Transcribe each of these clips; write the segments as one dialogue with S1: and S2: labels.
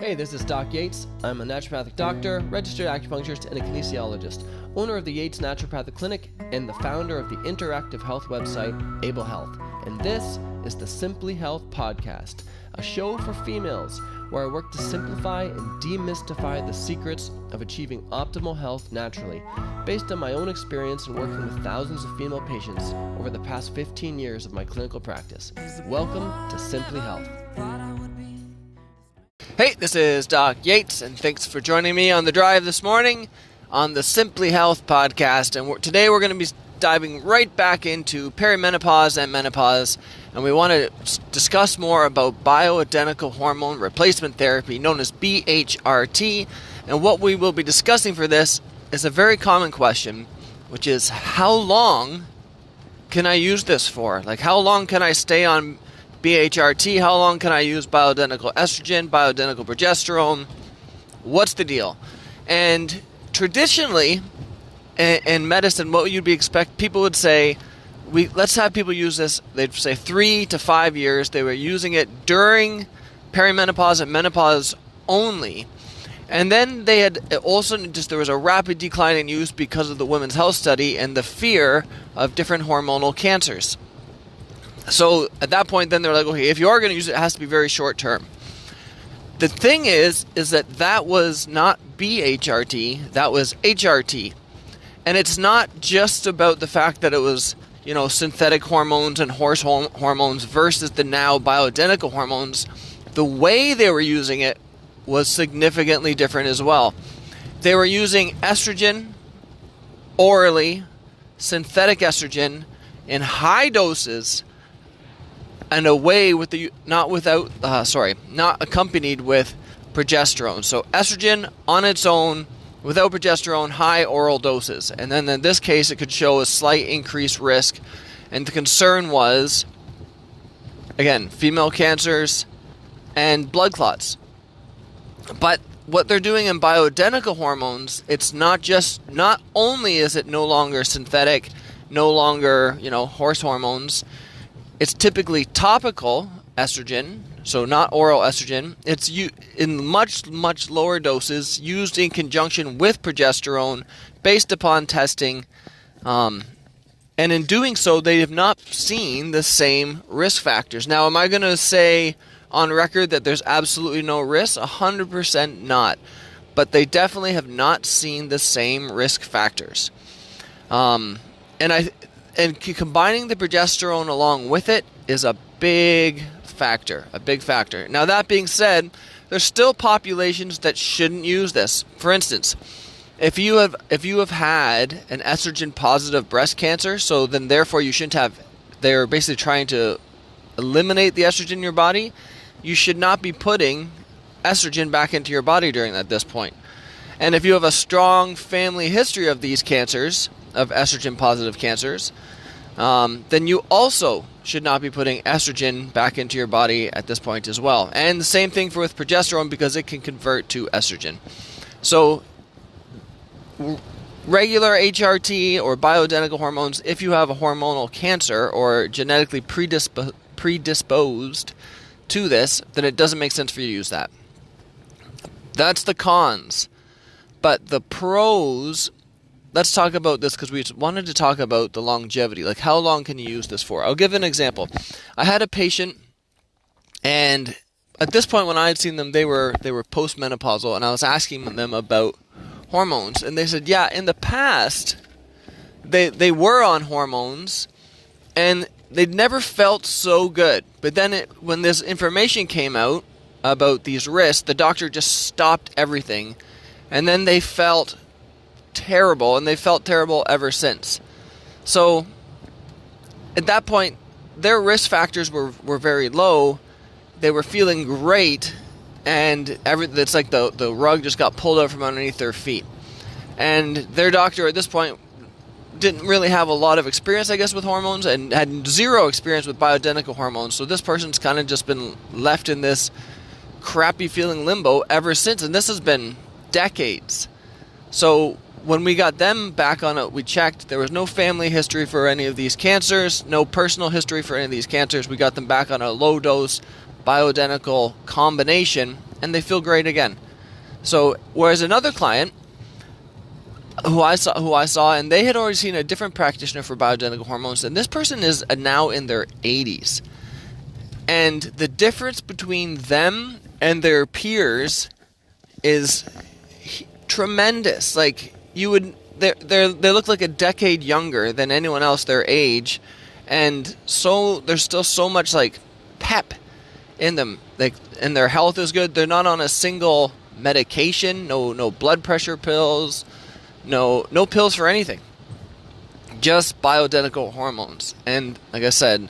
S1: Hey, this is Doc Yates. I'm a naturopathic doctor, registered acupuncturist, and a kinesiologist, owner of the Yates Naturopathic Clinic, and the founder of the interactive health website, Able Health. And this is the Simply Health Podcast, a show for females where I work to simplify and demystify the secrets of achieving optimal health naturally, based on my own experience in working with thousands of female patients over the past 15 years of my clinical practice. Welcome to Simply Health. Hey, this is Doc Yates, and thanks for joining me on the drive this morning on the Simply Health Podcast. And today we're going to be diving right back into perimenopause and menopause, and we want to discuss more about bioidentical hormone replacement therapy, known as BHRT. And what we will be discussing for this is a very common question, which is how long can I use this for? Like, how long can I stay on BHRT? How long can I use bioidentical estrogen, bioidentical progesterone? What's the deal? And traditionally, in medicine, what you'd be expect, people would say, let's have people use this. They'd say 3 to 5 years. They were using it during perimenopause and menopause only. And then they had also there was a rapid decline in use because of the Women's Health Study and the fear of different hormonal cancers. So at that point, then they're like, okay, if you are going to use it, it has to be very short term. The thing is that was not BHRT, that was HRT. And it's not just about the fact that it was, synthetic hormones and horse hormones versus the now bioidentical hormones. The way they were using it was significantly different as well. They were using estrogen orally, synthetic estrogen in high doses, and not accompanied with progesterone. So estrogen on its own, without progesterone, high oral doses. And then in this case, it could show a slight increased risk. And the concern was, again, female cancers and blood clots. But what they're doing in bioidentical hormones, it's not only is it no longer synthetic, no longer, horse hormones. It's typically topical estrogen, so not oral estrogen. It's in much, much lower doses, used in conjunction with progesterone, based upon testing. And in doing so, they have not seen the same risk factors. Now, am I going to say on record that there's absolutely no risk? 100% not. But they definitely have not seen the same risk factors. And combining the progesterone along with it is a big factor. Now, that being said, there's still populations that shouldn't use this. For instance, if you have had an estrogen positive breast cancer, so then therefore you shouldn't have. They're basically trying to eliminate the estrogen in your body. You should not be putting estrogen back into your body during this point. And if you have a strong family history of these cancers, of estrogen positive cancers, then you also should not be putting estrogen back into your body at this point as well. And the same thing with progesterone, because it can convert to estrogen. So regular HRT or bioidentical hormones, if you have a hormonal cancer or genetically predisposed to this, then it doesn't make sense for you to use that. That's the cons. But the pros, let's talk about this because we wanted to talk about the longevity. Like, how long can you use this for? I'll give an example. I had a patient, and at this point when I had seen them, they were postmenopausal, and I was asking them about hormones, and they said, yeah, in the past, they were on hormones, and they'd never felt so good. But then when this information came out about these risks, the doctor just stopped everything, and then they felt terrible, and they felt terrible ever since. So at that point, their risk factors were very low. They were feeling great, and it's like the rug just got pulled out from underneath their feet. And their doctor at this point didn't really have a lot of experience, I guess, with hormones, and had zero experience with bioidentical hormones. So this person's kind of just been left in this crappy feeling limbo ever since, and this has been decades. So when we got them back on it, we checked. There was no family history for any of these cancers, no personal history for any of these cancers. We got them back on a low-dose bioidentical combination, and they feel great again. So whereas another client who I saw, and they had already seen a different practitioner for bioidentical hormones, and this person is now in their 80s. And the difference between them and their peers is tremendous. Like, they look like a decade younger than anyone else their age, and so there's still so much like pep in them. Like, and their health is good. They're not on a single medication, no blood pressure pills, no pills for anything. Just bioidentical hormones. And like I said,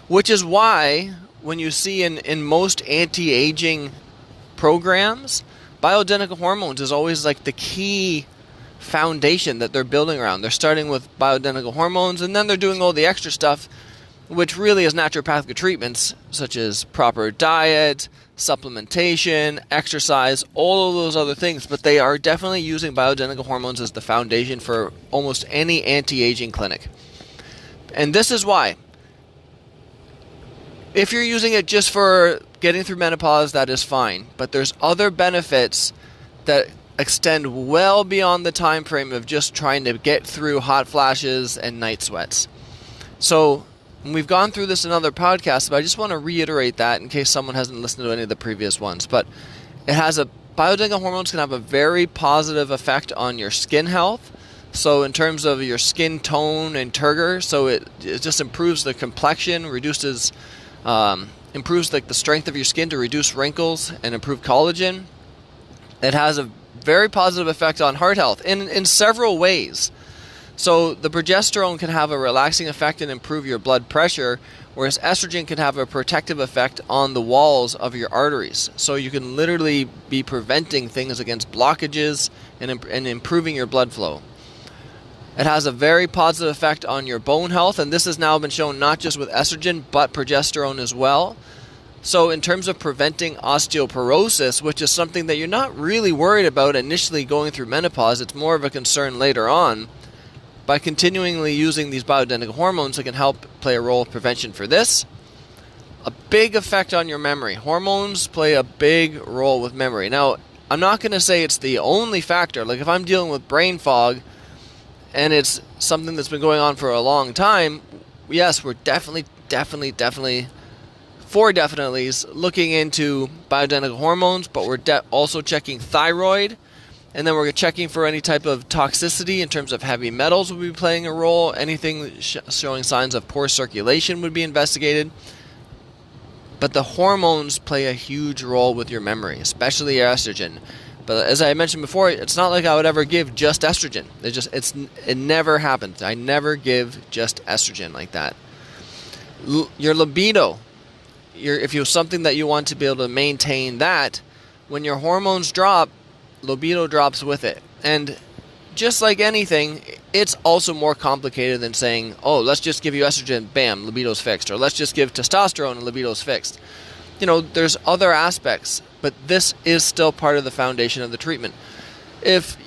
S1: which is why when you see in most anti-aging programs, bioidentical hormones is always like the key foundation that they're building around. They're starting with bioidentical hormones, and then they're doing all the extra stuff, which really is naturopathic treatments, such as proper diet, supplementation, exercise, all of those other things. But they are definitely using bioidentical hormones as the foundation for almost any anti-aging clinic. And this is why. If you're using it just for getting through menopause, that is fine. But there's other benefits that extend well beyond the time frame of just trying to get through hot flashes and night sweats. So we've gone through this in other podcasts, but I just want to reiterate that in case someone hasn't listened to any of the previous ones. But bioidentical hormones can have a very positive effect on your skin health. So in terms of your skin tone and turgor, so it just improves the complexion, improves like the strength of your skin to reduce wrinkles and improve collagen. It has a very positive effect on heart health in several ways. So the progesterone can have a relaxing effect and improve your blood pressure, whereas estrogen can have a protective effect on the walls of your arteries. So you can literally be preventing things against blockages and improving your blood flow. It has a very positive effect on your bone health, and this has now been shown not just with estrogen, but progesterone as well. So in terms of preventing osteoporosis, which is something that you're not really worried about initially going through menopause, it's more of a concern later on, by continually using these bioidentical hormones, it can help play a role of prevention for this. A big effect on your memory. Hormones play a big role with memory. Now, I'm not going to say it's the only factor. Like if I'm dealing with brain fog, and it's something that's been going on for a long time, yes, we're definitely looking into bioidentical hormones, but we're also checking thyroid, and then we're checking for any type of toxicity in terms of heavy metals will be playing a role. Anything showing signs of poor circulation would be investigated. But the hormones play a huge role with your memory, especially your estrogen. But as I mentioned before, it's not like I would ever give just estrogen. It never happens. I never give just estrogen like that. Your libido, if you have something that you want to be able to maintain that, when your hormones drop, libido drops with it. And just like anything, it's also more complicated than saying, oh, let's just give you estrogen, bam, libido's fixed. Or let's just give testosterone and libido's fixed. There's other aspects, but this is still part of the foundation of the treatment. If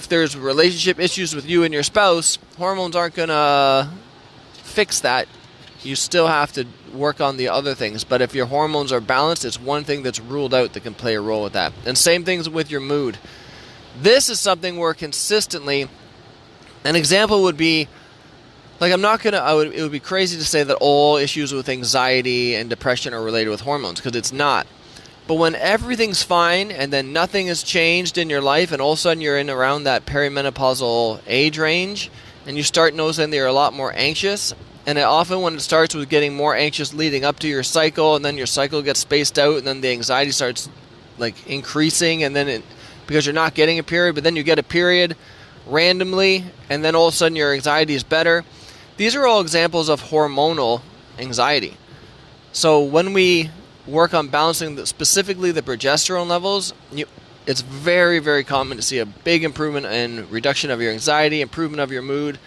S1: there's relationship issues with you and your spouse, hormones aren't going to fix that. You still have to work on the other things. But if your hormones are balanced, it's one thing that's ruled out that can play a role with that. And same things with your mood. This is something where consistently, an example would be, like it would be crazy to say that all issues with anxiety and depression are related with hormones, because it's not. But when everything's fine and then nothing has changed in your life, and all of a sudden you're in around that perimenopausal age range, and you start noticing that you're a lot more anxious, and often when it starts with getting more anxious leading up to your cycle, and then your cycle gets spaced out, and then the anxiety starts like increasing, and then because you're not getting a period, but then you get a period randomly, and then all of a sudden your anxiety is better. These are all examples of hormonal anxiety. So when we work on balancing specifically the progesterone levels, it's very, very common to see a big improvement in reduction of your anxiety, improvement of your mood.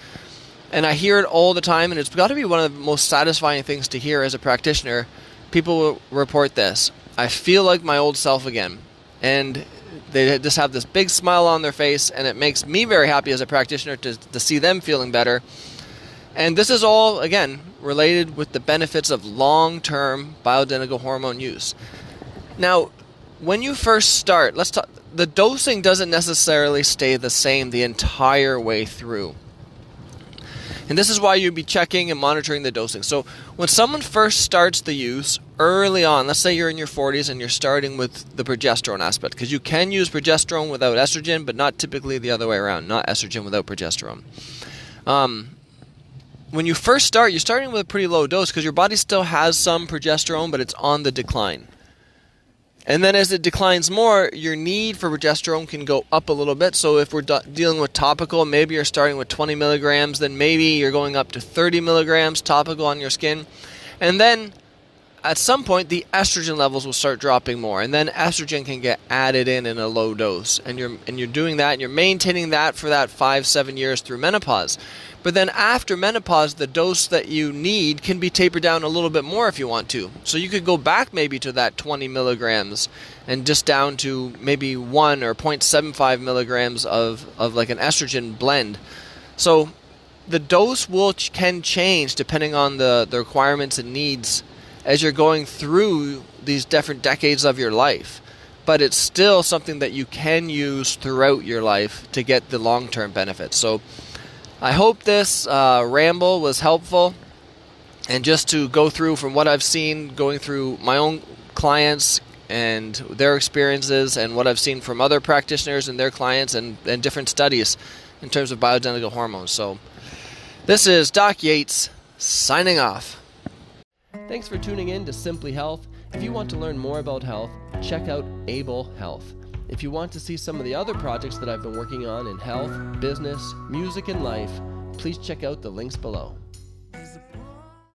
S1: And I hear it all the time, and it's got to be one of the most satisfying things to hear as a practitioner. People will report this. I feel like my old self again. And they just have this big smile on their face, and it makes me very happy as a practitioner to see them feeling better. And this is all, again, related with the benefits of long-term bioidentical hormone use. Now, when you first start, the dosing doesn't necessarily stay the same the entire way through. And this is why you'd be checking and monitoring the dosing. So when someone first starts the use early on, let's say you're in your 40s and you're starting with the progesterone aspect, because you can use progesterone without estrogen, but not typically the other way around, not estrogen without progesterone. When you first start, you're starting with a pretty low dose because your body still has some progesterone, but it's on the decline. And then as it declines more, your need for progesterone can go up a little bit. So if we're dealing with topical, maybe you're starting with 20 milligrams, then maybe you're going up to 30 milligrams topical on your skin. And then at some point, the estrogen levels will start dropping more. And then estrogen can get added in a low dose. And you're doing that, and you're maintaining that for that 5-7 years through menopause. But then after menopause, the dose that you need can be tapered down a little bit more if you want to. So you could go back maybe to that 20 milligrams and just down to maybe 1 or 0.75 milligrams of like an estrogen blend. So the dose can change depending on the requirements and needs as you're going through these different decades of your life. But it's still something that you can use throughout your life to get the long-term benefits. So I hope this ramble was helpful, and just to go through from what I've seen, going through my own clients and their experiences and what I've seen from other practitioners and their clients and different studies in terms of bioidentical hormones. So this is Doc Yates signing off. Thanks for tuning in to Simply Health. If you want to learn more about health, check out Able Health. If you want to see some of the other projects that I've been working on in health, business, music, and life, please check out the links below.